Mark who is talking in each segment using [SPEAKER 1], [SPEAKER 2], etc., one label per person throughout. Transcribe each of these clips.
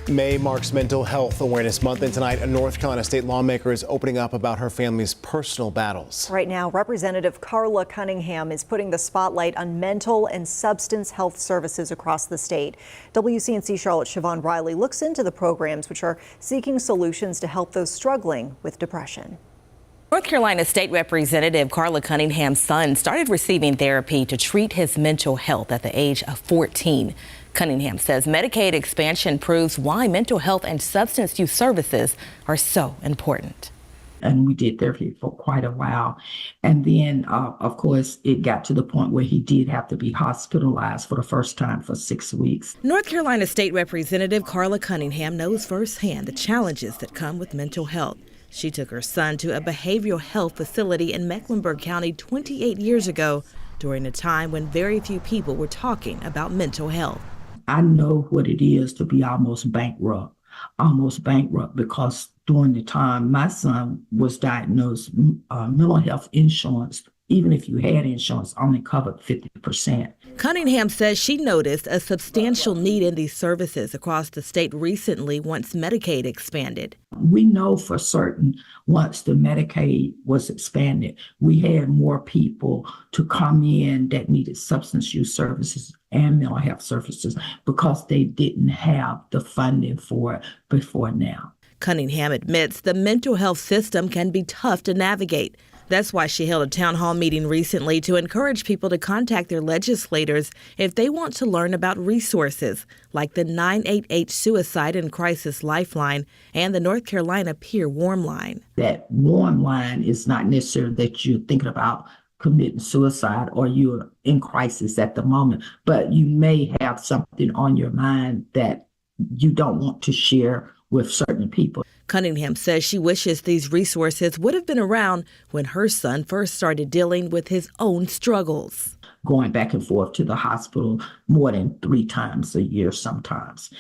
[SPEAKER 1] May marks Mental Health Awareness Month, and tonight a North Carolina state lawmaker is opening up about her family's personal battles.
[SPEAKER 2] Right now, Representative Carla Cunningham is putting the spotlight on mental and substance health services across the state. WCNC Charlotte Siobhan Riley looks into the programs which are seeking solutions to help those struggling with depression.
[SPEAKER 3] North Carolina State Representative Carla Cunningham's son started receiving therapy to treat his mental health at the age of 14. Cunningham says Medicaid expansion proves why mental health and substance use services are so important.
[SPEAKER 4] And we did therapy for quite a while. And then, of course, it got to the point where he did have to be hospitalized for the first time for 6 weeks.
[SPEAKER 3] North Carolina State Representative Carla Cunningham knows firsthand the challenges that come with mental health. She took her son to a behavioral health facility in Mecklenburg County 28 years ago, during a time when very few people were talking about mental health.
[SPEAKER 4] I know what it is to be almost bankrupt because during the time my son was diagnosed, mental health insurance, even if you had insurance, only covered 50%.
[SPEAKER 3] Cunningham says she noticed a substantial need in these services across the state recently once Medicaid expanded.
[SPEAKER 4] We know for certain once the Medicaid was expanded, we had more people to come in that needed substance use services and mental health services because they didn't have the funding for it before now.
[SPEAKER 3] Cunningham admits the mental health system can be tough to navigate. That's why she held a town hall meeting recently to encourage people to contact their legislators if they want to learn about resources like the 988 Suicide and Crisis Lifeline and the North Carolina Peer Warm Line.
[SPEAKER 4] That warm line is not necessarily that you're thinking about committing suicide or you're in crisis at the moment, but you may have something on your mind that you don't want to share with certain people.
[SPEAKER 3] Cunningham says she wishes these resources would have been around when her son first started dealing with his own struggles.
[SPEAKER 4] Going back and forth to the hospital more than 3 times a year sometimes.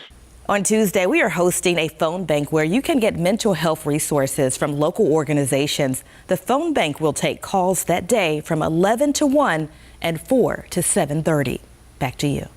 [SPEAKER 3] On Tuesday, we are hosting a phone bank where you can get mental health resources from local organizations. The phone bank will take calls that day from 11 to 1 and 4 to 7:30. Back to you.